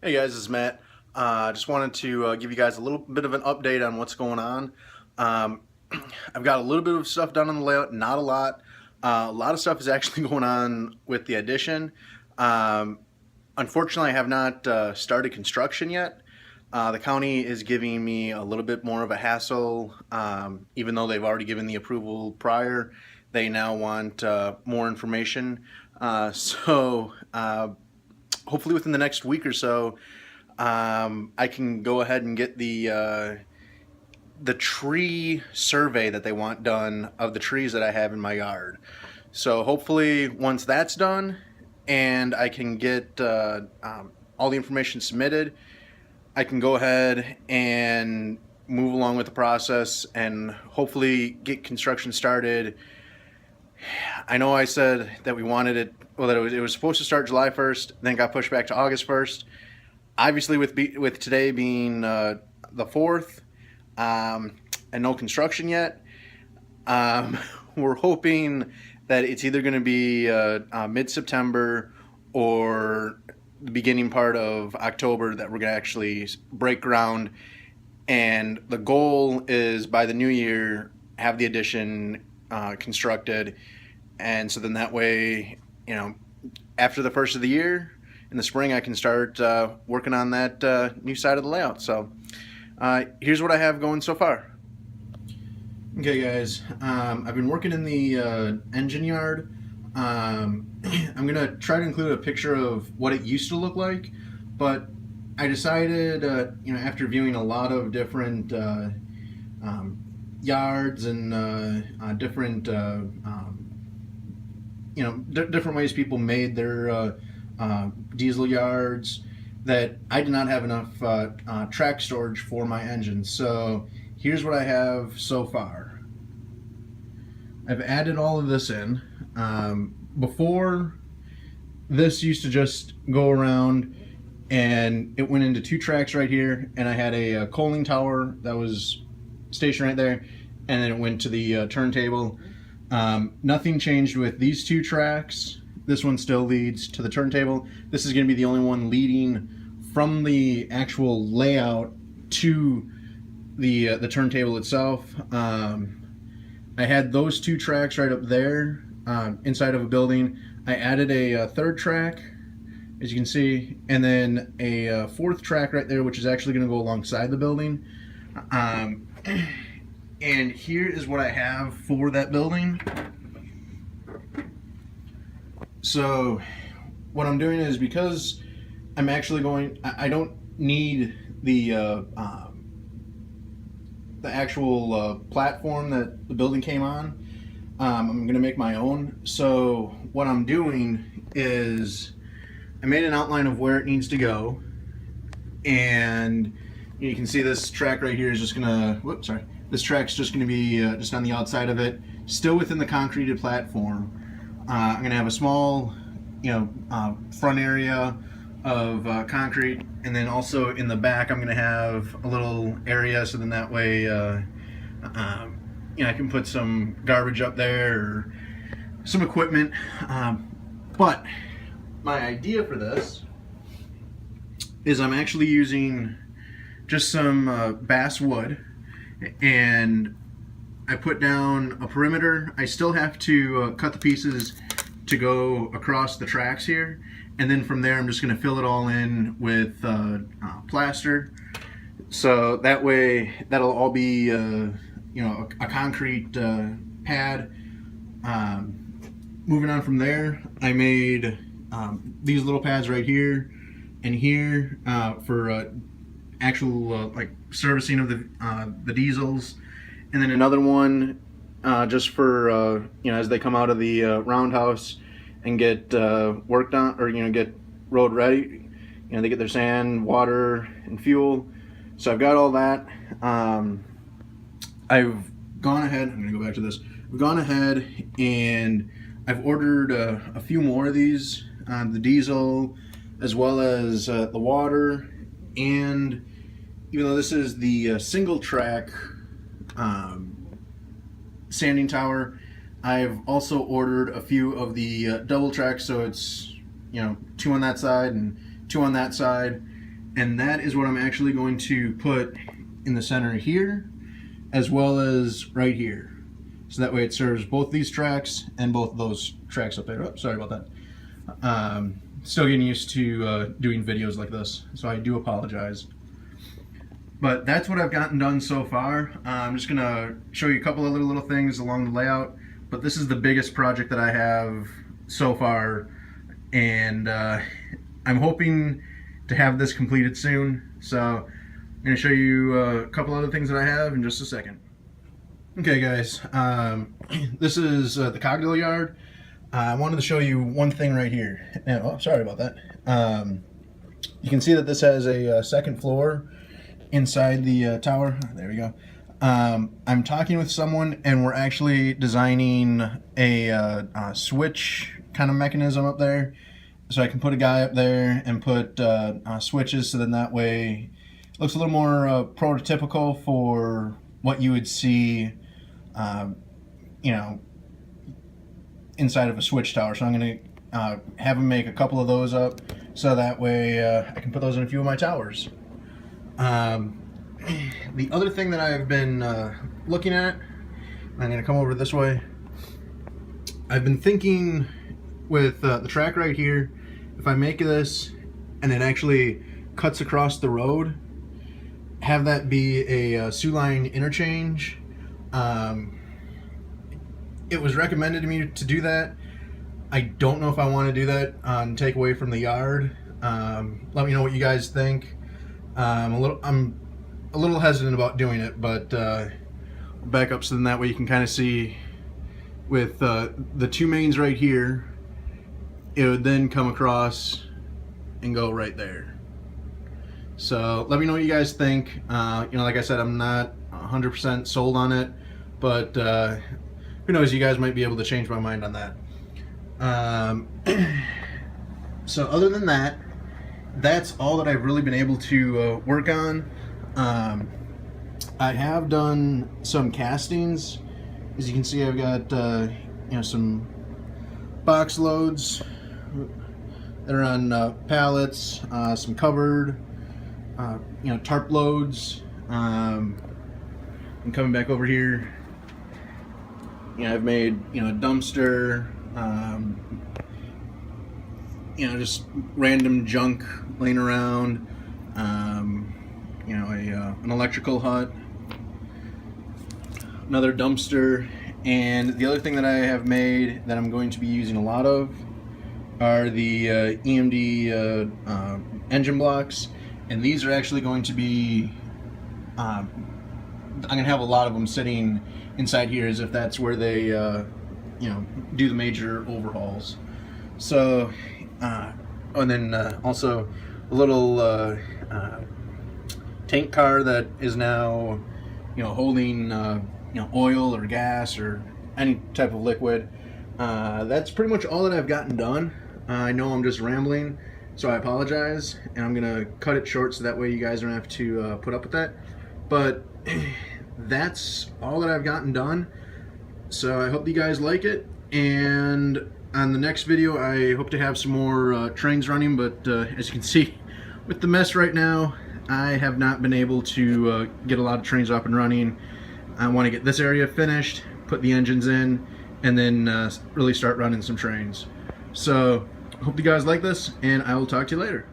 Hey guys, this is Matt. Just wanted to give you guys a little bit of an update on what's going on. Um, I've got a little bit of stuff done on the layout, not a lot. A lot of stuff is actually going on with the addition. Um, Unfortunately, I have not started construction yet. The county is giving me a little bit more of a hassle, even though they've already given the approval prior. They now want more information. Hopefully within the next week or so, I can go ahead and get the tree survey that they want done of the trees that I have in my yard. So hopefully once that's done and I can get all the information submitted, I can go ahead and move along with the process and hopefully get construction started. I know I said that we wanted it, well, that it was supposed to start July 1st, then got pushed back to August 1st. Obviously, with today being the 4th, and no construction yet, we're hoping that it's either going to be mid-September or the beginning part of October that we're going to actually break ground. And the goal is by the new year, have the addition constructed. And so then that way, after the first of the year, in the spring, I can start working on that new side of the layout. So here's what I have going so far. Okay, guys, I've been working in the engine yard. I'm gonna try to include a picture of what it used to look like, but I decided, after viewing a lot of different yards and different, different ways people made their diesel yards, that I did not have enough track storage for my engine. So here's what I have so far. I've added all of this in. Before, this used to just go around and it went into two tracks right here, and I had a coaling tower that was stationed right there, and then it went to the turntable. Nothing changed with these two tracks. This one still leads to the turntable. This is going to be the only one leading from the actual layout to the turntable itself. I had those two tracks right up there inside of a building. I added a third track, as you can see, and then a fourth track right there, which is actually going to go alongside the building. And here is what I have for that building. So what I'm doing is, because I'm actually I don't need the actual platform that the building came on. I'm going to make my own. So what I'm doing is I made an outline of where it needs to go, and you can see this track right here is just going to, this track's just going to be just on the outside of it, still within the concreted platform. I'm going to have a small, front area of concrete, and then also in the back I'm going to have a little area, so then that way I can put some garbage up there or some equipment. But my idea for this is I'm actually using just some bass wood, and I put down a perimeter. I still have to cut the pieces to go across the tracks here, and then from there I'm just going to fill it all in with plaster, so that way that'll all be a concrete pad. Moving on from there, I made these little pads right here and here for actual like servicing of the diesels, and then another one just for as they come out of the roundhouse and get worked on, or get road ready. They get their sand, water, and fuel. So I've got all that. I've gone ahead. I'm gonna go back to this. I've gone ahead and I've ordered a few more of these, the diesel as well as the water. And even though this is the single track sanding tower, I've also ordered a few of the double tracks, so it's two on that side and two on that side, And that is what I'm actually going to put in the center here, as well as right here. So that way it serves both these tracks and both of those tracks up there. Oh, sorry about that. Still getting used to doing videos like this, so I do apologize. But that's what I've gotten done so far. I'm just gonna show you a couple of little things along the layout, but this is the biggest project that I have so far, and I'm hoping to have this completed soon. So I'm gonna show you a couple other things that I have in just a second. Okay guys, this is the Cogdill yard. I wanted to show you one thing right here. Oh, sorry about that. You can see that this has a second floor inside the tower. There we go. I'm talking with someone and we're actually designing a switch kind of mechanism up there. So I can put a guy up there and put switches, so then that way it looks a little more prototypical for what you would see you know, inside of a switch tower. So I'm going to have them make a couple of those up, so that way I can put those in a few of my towers. The other thing that I've been looking at, I'm going to come over this way. I've been thinking with the track right here, if I make this and it actually cuts across the road, have that be a Soo Line interchange. It was recommended to me to do that. I don't know if I want to do that and take away from the yard. Let me know what you guys think. I'm a little hesitant about doing it, but back up so then that way you can kind of see with the two mains right here, it would then come across and go right there. So let me know what you guys think. You know, like I said, I'm not 100% sold on it, but who knows, you guys might be able to change my mind on that. So other than that, that's all that I've really been able to work on. I have done some castings. As you can see, I've got you know, some box loads that are on pallets, some covered, you know, tarp loads. I'm coming back over here. You know, I've made, you know, a dumpster, you know, just random junk laying around, you know, an electrical hut, another dumpster, and the other thing that I have made that I'm going to be using a lot of are the EMD engine blocks, and these are actually going to be, I'm going to have a lot of them sitting inside here as if that's where they, you know, do the major overhauls. So, and then also a little tank car that is now, you know, holding, you know, oil or gas or any type of liquid. That's pretty much all that I've gotten done. I know I'm just rambling, so I apologize, and I'm gonna cut it short so that way you guys don't have to put up with that. But that's all that I've gotten done. So I hope you guys like it, and on the next video I hope to have some more trains running, but as you can see with the mess right now, I have not been able to get a lot of trains up and running. I want to get this area finished, put the engines in, and then really start running some trains. So I hope you guys like this, and I will talk to you later.